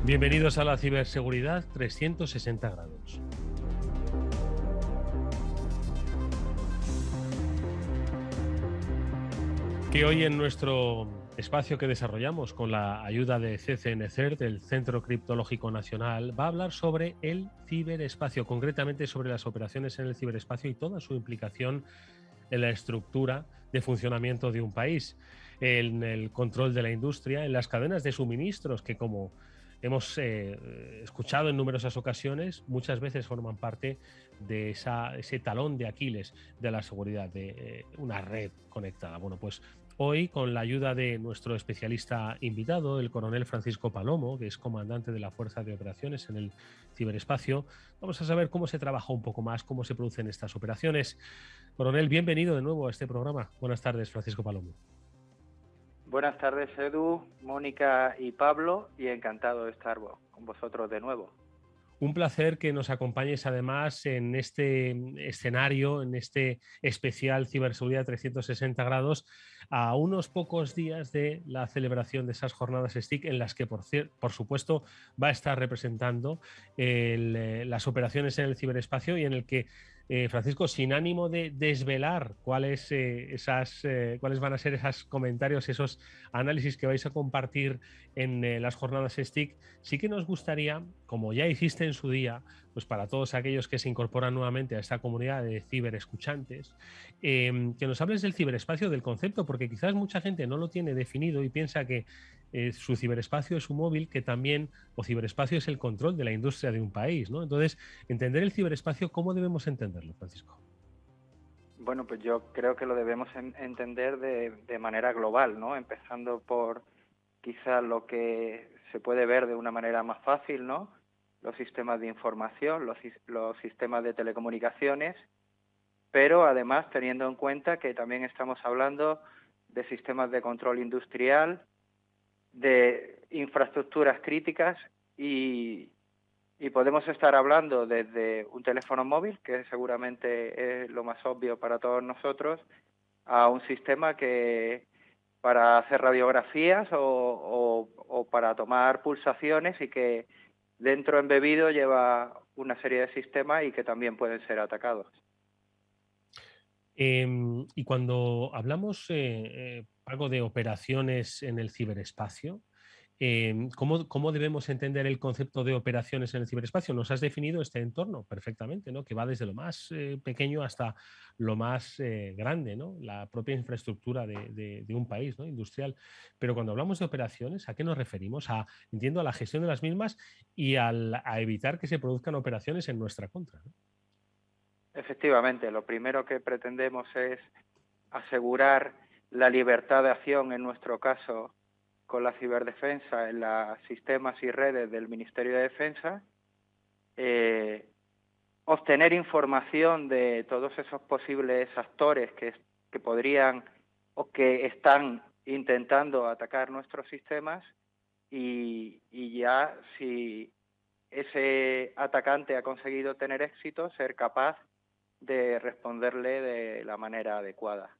Bienvenidos a la ciberseguridad 360 grados. Que hoy en nuestro espacio que desarrollamos con la ayuda de CCNCERT, el Centro Criptológico Nacional, va a hablar sobre el ciberespacio, concretamente sobre las operaciones en el ciberespacio y toda su implicación en la estructura de funcionamiento de un país, en el control de la industria, en las cadenas de suministros que, como hemos escuchado en numerosas ocasiones, muchas veces forman parte de ese talón de Aquiles de la seguridad de una red conectada. Bueno, pues hoy, con la ayuda de nuestro especialista invitado, el coronel Francisco Palomo, que es comandante de la Fuerza de Operaciones en el ciberespacio, vamos a saber cómo se trabaja un poco más, cómo se producen estas operaciones. Coronel, bienvenido de nuevo a este programa. Buenas tardes, Francisco Palomo. Buenas tardes, Edu, Mónica y Pablo, y encantado de estar con vosotros de nuevo. Un placer que nos acompañes además en este escenario, en este especial Ciberseguridad 360 grados, a unos pocos días de la celebración de esas jornadas STIC en las que, por supuesto, va a estar representando las operaciones en el ciberespacio y en el que, Francisco, sin ánimo de desvelar cuáles van a ser esos comentarios, esos análisis que vais a compartir en las jornadas STIC, sí que nos gustaría, como ya hiciste en su día, pues para todos aquellos que se incorporan nuevamente a esta comunidad de ciberescuchantes, que nos hables del ciberespacio, del concepto, porque quizás mucha gente no lo tiene definido y piensa que su ciberespacio es un móvil, que también, o ciberespacio es el control de la industria de un país, ¿no? Entonces, entender el ciberespacio, ¿cómo debemos entenderlo, Francisco? Bueno, pues yo creo que lo debemos entender de manera global, ¿no? Empezando por quizás lo que se puede ver de una manera más fácil, ¿no? Los sistemas de información, los sistemas de telecomunicaciones, pero además teniendo en cuenta que también estamos hablando de sistemas de control industrial, de infraestructuras críticas y podemos estar hablando desde un teléfono móvil, que seguramente es lo más obvio para todos nosotros, a un sistema que para hacer radiografías o para tomar pulsaciones y que dentro embebido lleva una serie de sistemas y que también pueden ser atacados. Y cuando hablamos, Paco, de operaciones en el ciberespacio, ¿cómo debemos entender el concepto de operaciones en el ciberespacio? Nos has definido este entorno perfectamente, ¿no? Que va desde lo más pequeño hasta lo más grande, ¿no? La propia infraestructura de un país, ¿no? Industrial. Pero cuando hablamos de operaciones, ¿a qué nos referimos? Entiendo, a la gestión de las mismas y a evitar que se produzcan operaciones en nuestra contra, ¿no? Efectivamente, lo primero que pretendemos es asegurar la libertad de acción, en nuestro caso, con la ciberdefensa en los sistemas y redes del Ministerio de Defensa, obtener información de todos esos posibles actores que podrían o que están intentando atacar nuestros sistemas y ya si ese atacante ha conseguido tener éxito, ser capaz de responderle de la manera adecuada.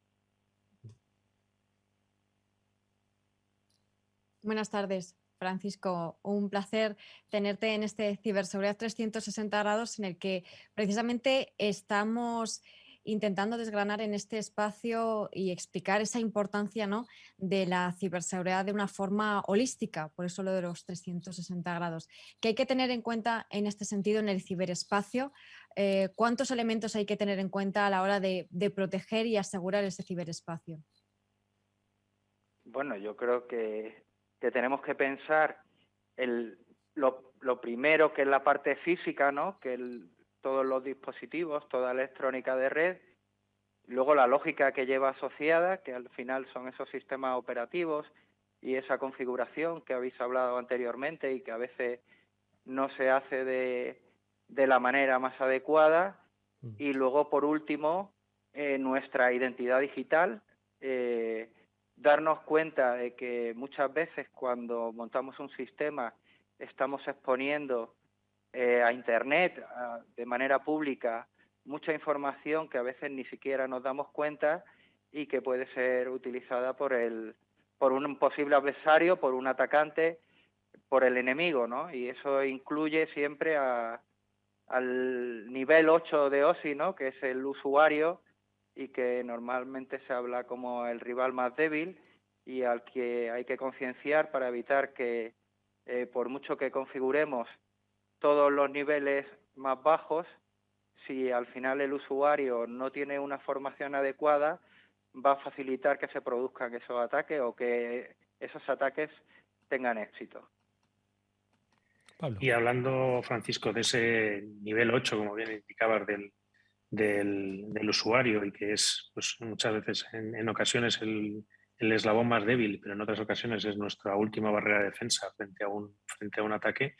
Buenas tardes, Francisco. Un placer tenerte en este Ciberseguridad 360 grados en el que precisamente estamos intentando desgranar en este espacio y explicar esa importancia, ¿no?, de la ciberseguridad de una forma holística, por eso lo de los 360 grados. ¿Qué hay que tener en cuenta en este sentido en el ciberespacio? ¿Cuántos elementos hay que tener en cuenta a la hora de proteger y asegurar ese ciberespacio? Bueno, yo creo que tenemos que pensar lo primero, que es la parte física, ¿no? Que todos los dispositivos, toda la electrónica de red, luego la lógica que lleva asociada, que al final son esos sistemas operativos y esa configuración que habéis hablado anteriormente y que a veces no se hace de la manera más adecuada. Y luego, por último, nuestra identidad digital, darnos cuenta de que muchas veces cuando montamos un sistema estamos exponiendo a Internet de manera pública mucha información que a veces ni siquiera nos damos cuenta y que puede ser utilizada por un posible adversario, por un atacante, por el enemigo, ¿no? Y eso incluye siempre al nivel 8 de OSI, ¿no? Que es el usuario y que normalmente se habla como el rival más débil y al que hay que concienciar para evitar que, por mucho que configuremos todos los niveles más bajos, si al final el usuario no tiene una formación adecuada, va a facilitar que se produzcan esos ataques o que esos ataques tengan éxito. Pablo. Y hablando, Francisco, de ese nivel 8, como bien indicabas, del usuario, y que es pues, muchas veces, en ocasiones, el eslabón más débil, pero en otras ocasiones es nuestra última barrera de defensa frente a un ataque.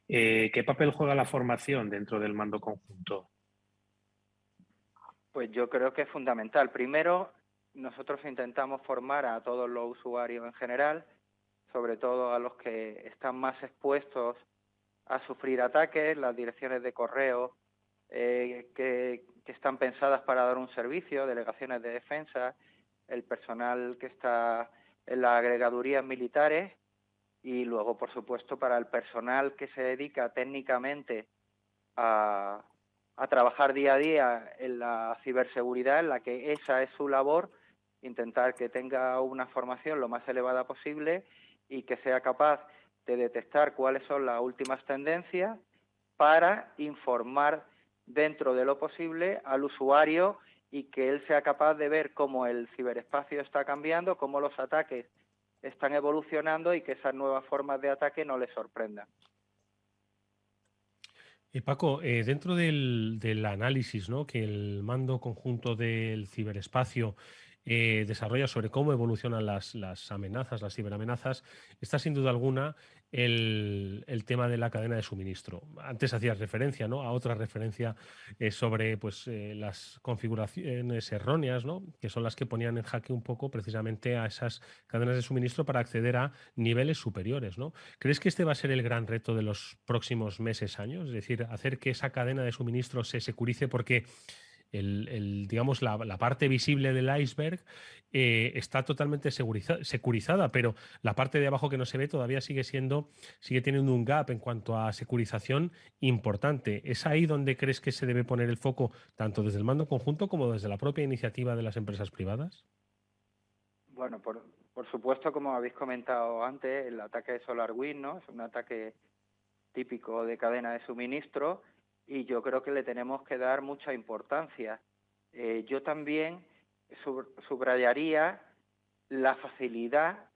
¿Qué papel juega la formación dentro del mando conjunto? Pues yo creo que es fundamental. Primero, nosotros intentamos formar a todos los usuarios en general, sobre todo a los que están más expuestos a sufrir ataques, las direcciones de correo que están pensadas para dar un servicio, delegaciones de defensa, el personal que está en las agregadurías militares y luego, por supuesto, para el personal que se dedica técnicamente a trabajar día a día en la ciberseguridad, en la que esa es su labor, intentar que tenga una formación lo más elevada posible y que sea capaz de detectar cuáles son las últimas tendencias para informar dentro de lo posible al usuario y que él sea capaz de ver cómo el ciberespacio está cambiando, cómo los ataques están evolucionando y que esas nuevas formas de ataque no les sorprendan. Paco, dentro del análisis, ¿no?, que el mando conjunto del ciberespacio desarrolla sobre cómo evolucionan las amenazas, las ciberamenazas, está sin duda alguna el tema de la cadena de suministro. Antes hacías referencia, ¿no?, a otra referencia sobre pues, las configuraciones erróneas, ¿no?, que son las que ponían en jaque un poco precisamente a esas cadenas de suministro para acceder a niveles superiores, ¿no? ¿Crees que este va a ser el gran reto de los próximos meses, años? Es decir, hacer que esa cadena de suministro se securice, porque digamos, la parte visible del iceberg está totalmente securizada, pero la parte de abajo que no se ve todavía sigue teniendo un gap en cuanto a securización importante. ¿Es ahí donde crees que se debe poner el foco, tanto desde el mando conjunto como desde la propia iniciativa de las empresas privadas? Bueno, por supuesto, como habéis comentado antes, el ataque de SolarWinds, ¿no?, es un ataque típico de cadena de suministro y yo creo que le tenemos que dar mucha importancia. Yo también subrayaría la facilidad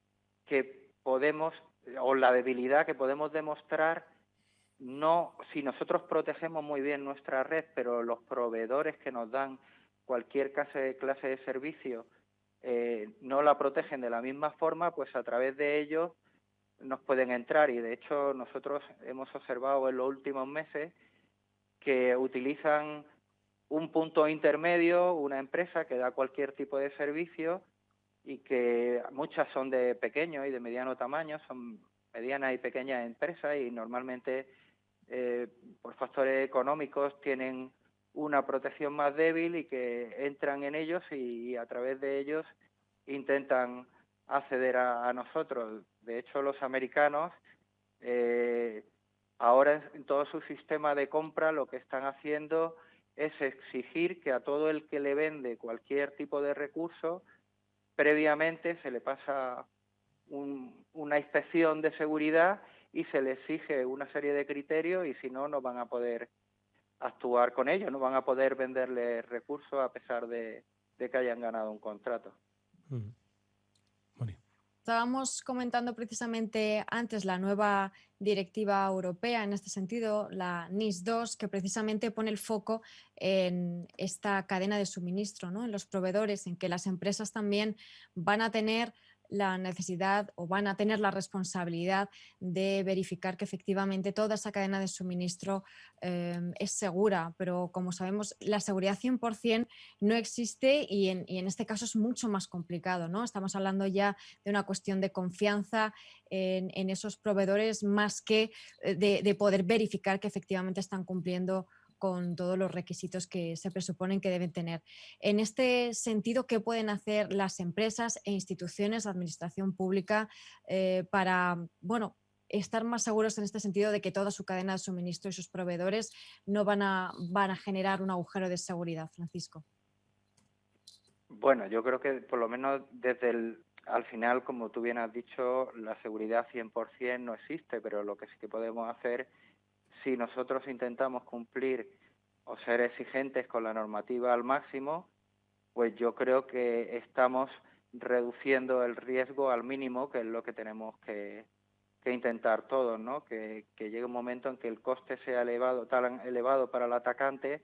que podemos, o la debilidad que podemos demostrar, no si nosotros protegemos muy bien nuestra red, pero los proveedores que nos dan cualquier clase de servicio no la protegen de la misma forma, pues a través de ellos nos pueden entrar. Y de hecho nosotros hemos observado en los últimos meses que utilizan un punto intermedio, una empresa que da cualquier tipo de servicio y que muchas son de pequeño y de mediano tamaño, son medianas y pequeñas empresas y normalmente por factores económicos tienen una protección más débil y que entran en ellos y a través de ellos intentan acceder a nosotros. De hecho, los americanos ahora en todo su sistema de compra lo que están haciendo es exigir que a todo el que le vende cualquier tipo de recurso, previamente se le pasa una inspección de seguridad y se le exige una serie de criterios y si no, no van a poder actuar con ellos, no van a poder venderle recursos a pesar de que hayan ganado un contrato. Estábamos comentando precisamente antes la nueva directiva europea en este sentido, la NIS2, que precisamente pone el foco en esta cadena de suministro, ¿no?, en los proveedores, en que las empresas también van a tener la necesidad o van a tener la responsabilidad de verificar que efectivamente toda esa cadena de suministro es segura, pero como sabemos la seguridad 100% no existe y en este caso es mucho más complicado, ¿no? Estamos hablando ya de una cuestión de confianza en esos proveedores más que de poder verificar que efectivamente están cumpliendo con todos los requisitos que se presuponen que deben tener. En este sentido, ¿qué pueden hacer las empresas e instituciones, administración pública, para, bueno, estar más seguros en este sentido de que toda su cadena de suministro y sus proveedores no van a generar un agujero de seguridad, Francisco? Bueno, yo creo que por lo menos al final, como tú bien has dicho, la seguridad 100% no existe, pero lo que sí que podemos hacer, si nosotros intentamos cumplir o ser exigentes con la normativa al máximo, pues yo creo que estamos reduciendo el riesgo al mínimo, que es lo que tenemos que intentar todos, ¿no? Que llegue un momento en que el coste sea tan elevado para el atacante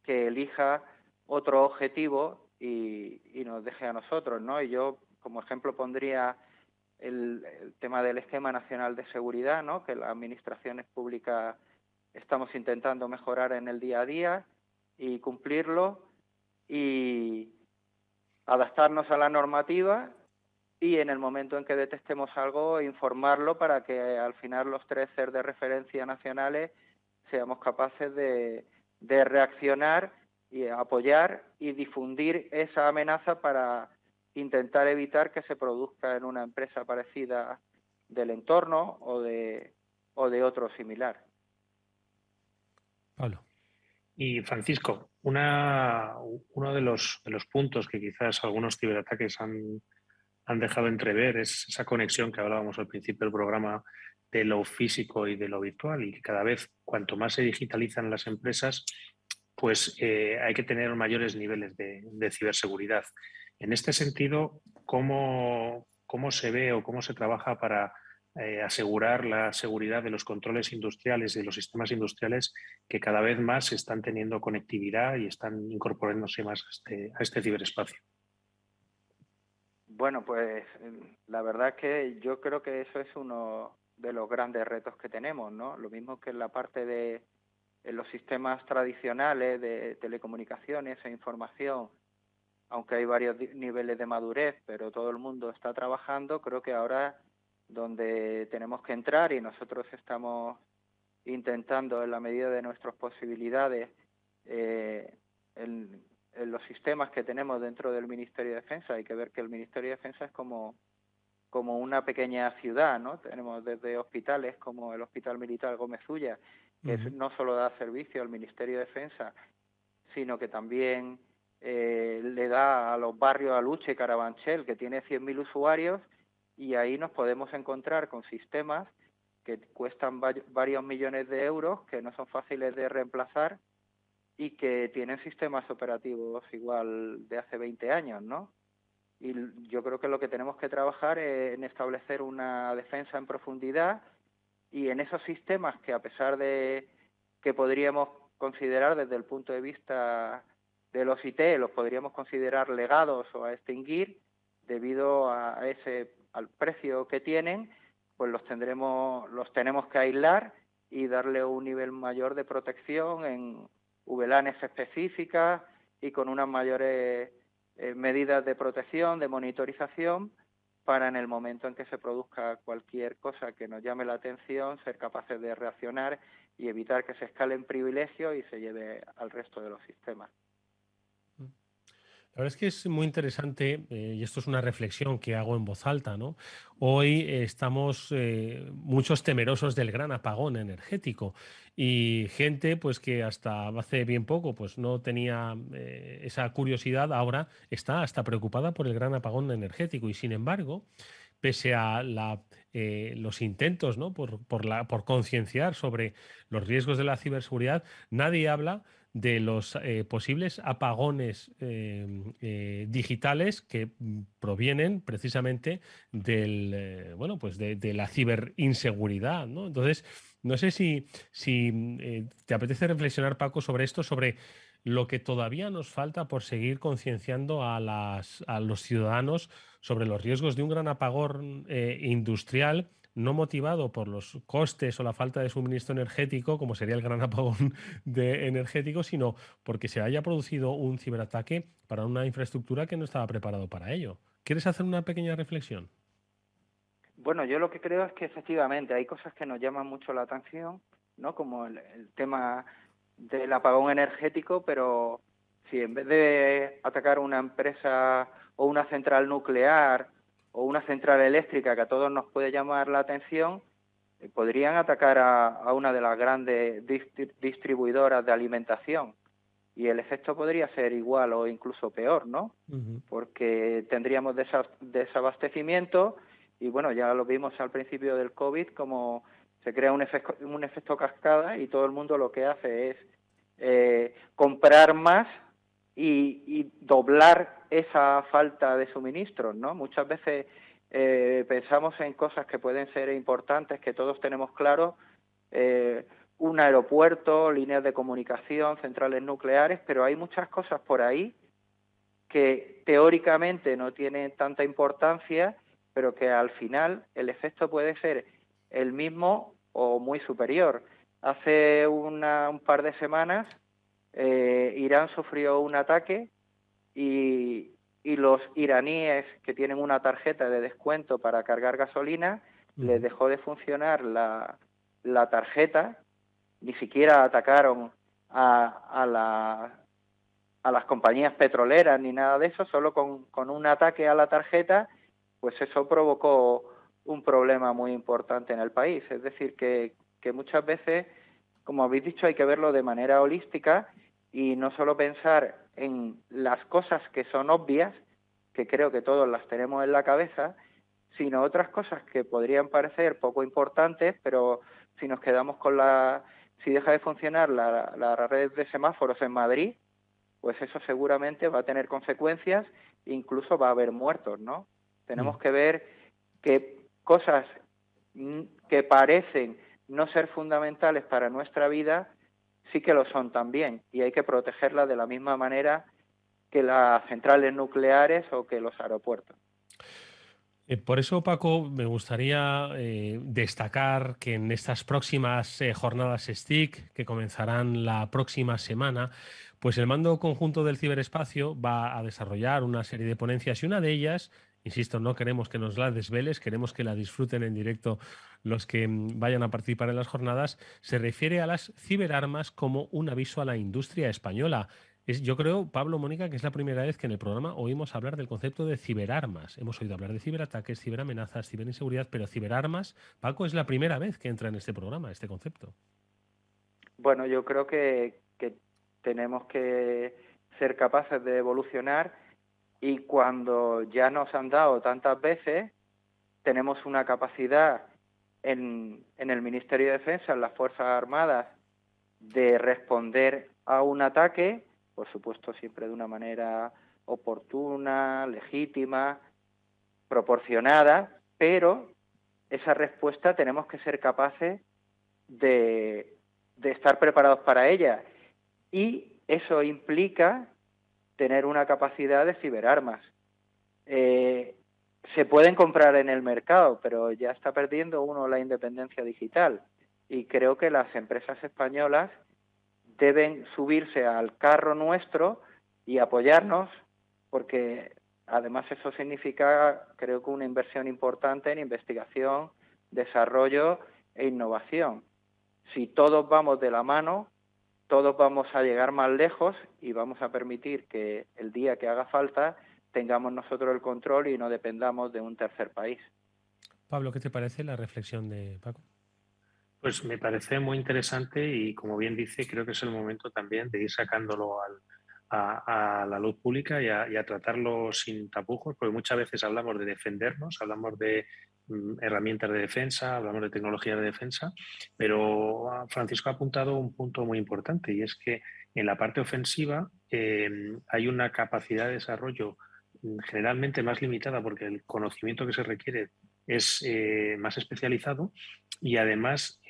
que elija otro objetivo y nos deje a nosotros, ¿no? Y yo, como ejemplo, pondría el tema del Esquema Nacional de Seguridad, ¿no? Que las administraciones públicas estamos intentando mejorar en el día a día y cumplirlo y adaptarnos a la normativa y en el momento en que detectemos algo, informarlo para que al final los 3 CER de referencia nacionales seamos capaces de reaccionar y apoyar y difundir esa amenaza para intentar evitar que se produzca en una empresa parecida del entorno o de otro similar. Pablo. Y Francisco, uno de los puntos que quizás algunos ciberataques han dejado entrever es esa conexión que hablábamos al principio del programa de lo físico y de lo virtual, y que cada vez cuanto más se digitalizan las empresas, pues hay que tener mayores niveles de ciberseguridad. En este sentido, ¿cómo se ve o cómo se trabaja para asegurar la seguridad de los controles industriales y de los sistemas industriales que cada vez más están teniendo conectividad y están incorporándose más a este ciberespacio? Bueno, pues la verdad es que yo creo que eso es uno de los grandes retos que tenemos, ¿no? Lo mismo que en la parte de los sistemas tradicionales de telecomunicaciones e información, aunque hay varios niveles de madurez, pero todo el mundo está trabajando, creo que ahora donde tenemos que entrar, y nosotros estamos intentando en la medida de nuestras posibilidades en los sistemas que tenemos dentro del Ministerio de Defensa. Hay que ver que el Ministerio de Defensa es como una pequeña ciudad, ¿no? Tenemos desde hospitales como el Hospital Militar Gómez Ulla, que no solo da servicio al Ministerio de Defensa, sino que también le da a los barrios Aluche y Carabanchel, que tiene 100.000 usuarios, y ahí nos podemos encontrar con sistemas que cuestan varios millones de euros, que no son fáciles de reemplazar y que tienen sistemas operativos igual de hace 20 años, ¿no? Y yo creo que lo que tenemos que trabajar es en establecer una defensa en profundidad y en esos sistemas que, a pesar de que podríamos considerar desde el punto de vista de los IT, los podríamos considerar legados o a extinguir debido al precio que tienen, pues los tenemos que aislar y darle un nivel mayor de protección en VLANs específicas y con unas mayores medidas de protección, de monitorización, para en el momento en que se produzca cualquier cosa que nos llame la atención, ser capaces de reaccionar y evitar que se escalen privilegios y se lleve al resto de los sistemas. La verdad es que es muy interesante, y esto es una reflexión que hago en voz alta, ¿no? Hoy estamos muchos temerosos del gran apagón energético y gente pues que hasta hace bien poco pues no tenía esa curiosidad, ahora está hasta preocupada por el gran apagón energético y sin embargo, pese a los intentos, ¿no? por concienciar sobre los riesgos de la ciberseguridad, nadie habla de los posibles apagones digitales que provienen precisamente de la ciberinseguridad, ¿no? Entonces, no sé si te apetece reflexionar, Paco, sobre esto, sobre lo que todavía nos falta por seguir concienciando a los ciudadanos sobre los riesgos de un gran apagón industrial no motivado por los costes o la falta de suministro energético, como sería el gran apagón energético, sino porque se haya producido un ciberataque para una infraestructura que no estaba preparado para ello. ¿Quieres hacer una pequeña reflexión? Bueno, yo lo que creo es que efectivamente hay cosas que nos llaman mucho la atención, ¿no? Como el tema del apagón energético, pero si en vez de atacar una empresa o una central nuclear o una central eléctrica, que a todos nos puede llamar la atención, podrían atacar a una de las grandes distribuidoras de alimentación y el efecto podría ser igual o incluso peor, ¿no? Porque tendríamos desabastecimiento y bueno, ya lo vimos al principio del COVID, como se crea un efecto cascada y todo el mundo lo que hace es comprar más y doblar esa falta de suministros, ¿no? Muchas veces pensamos en cosas que pueden ser importantes, que todos tenemos claro, un aeropuerto, líneas de comunicación, centrales nucleares, pero hay muchas cosas por ahí que teóricamente no tienen tanta importancia, pero que al final el efecto puede ser el mismo o muy superior. Hace un par de semanas Irán sufrió un ataque y los iraníes que tienen una tarjeta de descuento para cargar gasolina, les dejó de funcionar la tarjeta, ni siquiera atacaron a las compañías petroleras ni nada de eso, solo con un ataque a la tarjeta, pues eso provocó un problema muy importante en el país. Es decir, que muchas veces, como habéis dicho, hay que verlo de manera holística y no solo pensar en las cosas que son obvias, que creo que todos las tenemos en la cabeza, sino otras cosas que podrían parecer poco importantes, pero si nos quedamos con si deja de funcionar la red de semáforos en Madrid, pues eso seguramente va a tener consecuencias, incluso va a haber muertos, ¿no? Tenemos que ver que cosas que parecen no ser fundamentales para nuestra vida, sí que lo son también, y hay que protegerlas de la misma manera que las centrales nucleares o que los aeropuertos. Por eso, Paco, me gustaría destacar que en estas próximas jornadas STIC, que comenzarán la próxima semana, pues el Mando Conjunto del Ciberespacio va a desarrollar una serie de ponencias y una de ellas, insisto, no queremos que nos la desveles, queremos que la disfruten en directo los que vayan a participar en las jornadas, se refiere a las ciberarmas como un aviso a la industria española. Yo creo, Pablo, Mónica, que es la primera vez que en el programa oímos hablar del concepto de ciberarmas. Hemos oído hablar de ciberataques, ciberamenazas, ciberinseguridad, pero ciberarmas, Paco, es la primera vez que entra en este programa, este concepto. Bueno, yo creo que tenemos que ser capaces de evolucionar y cuando ya nos han dado tantas veces, tenemos una capacidad en el Ministerio de Defensa, en las Fuerzas Armadas, de responder a un ataque, por supuesto siempre de una manera oportuna, legítima, proporcionada, pero esa respuesta tenemos que ser capaces de estar preparados para ella. Y eso implica tener una capacidad de ciberarmas. Se pueden comprar en el mercado, pero ya está perdiendo uno la independencia digital. Y creo que las empresas españolas deben subirse al carro nuestro y apoyarnos, porque además eso significa, creo que una inversión importante en investigación, desarrollo e innovación. Si todos vamos de la mano, todos vamos a llegar más lejos y vamos a permitir que el día que haga falta tengamos nosotros el control y no dependamos de un tercer país. Pablo, ¿qué te parece la reflexión de Paco? Pues me parece muy interesante y, como bien dice, creo que es el momento también de ir sacándolo a la luz pública y a tratarlo sin tapujos, porque muchas veces hablamos de defendernos, hablamos de herramientas de defensa, hablamos de tecnología de defensa, pero Francisco ha apuntado un punto muy importante y es que en la parte ofensiva hay una capacidad de desarrollo generalmente más limitada porque el conocimiento que se requiere es más especializado y además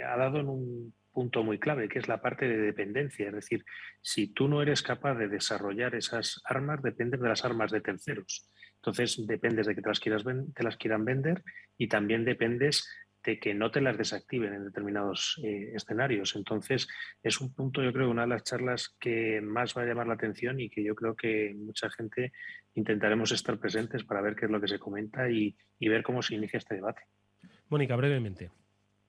ha dado en un punto muy clave, que es la parte de dependencia. Es decir, si tú no eres capaz de desarrollar esas armas, dependes de las armas de terceros. Entonces, dependes de que te las quieran vender y también dependes de que no te las desactiven en determinados escenarios. Entonces, es un punto, yo creo, una de las charlas que más va a llamar la atención y que yo creo que mucha gente intentaremos estar presentes para ver qué es lo que se comenta y ver cómo se inicia este debate. Mónica, brevemente.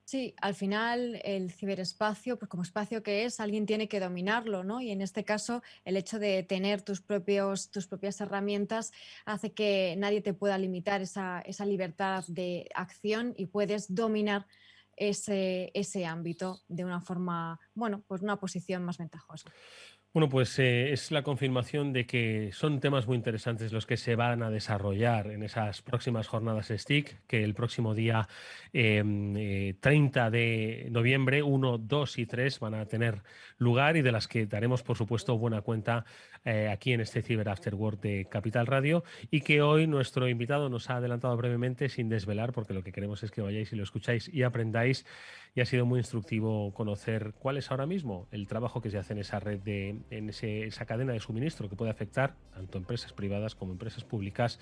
Sí, al final el ciberespacio, pues como espacio que es, alguien tiene que dominarlo, ¿no? Y en este caso, el hecho de tener tus propias herramientas hace que nadie te pueda limitar esa libertad de acción y puedes dominar ese ámbito de una forma, bueno, pues una posición más ventajosa. Bueno, pues es la confirmación de que son temas muy interesantes los que se van a desarrollar en esas próximas jornadas STIC, que el próximo día 30 de noviembre, 1, 2 y 3 van a tener lugar y de las que daremos, por supuesto, buena cuenta aquí en este Cyber After Work de Capital Radio, y que hoy nuestro invitado nos ha adelantado brevemente sin desvelar, porque lo que queremos es que vayáis y lo escucháis y aprendáis, y ha sido muy instructivo conocer cuál es ahora mismo el trabajo que se hace en esa red, esa cadena de suministro que puede afectar tanto empresas privadas como empresas públicas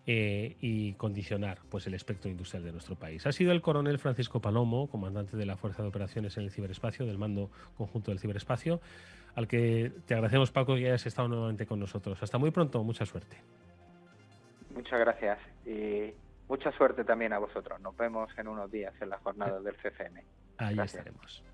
y condicionar pues el espectro industrial de nuestro país. Ha sido el coronel Francisco Palomo, comandante de la Fuerza de Operaciones en el Ciberespacio, del Mando Conjunto del Ciberespacio, al que te agradecemos, Paco, que hayas estado nuevamente con nosotros. Hasta muy pronto, mucha suerte. Muchas gracias y mucha suerte también a vosotros. Nos vemos en unos días en las jornadas del CCN. Ahí Gracias. estaremos.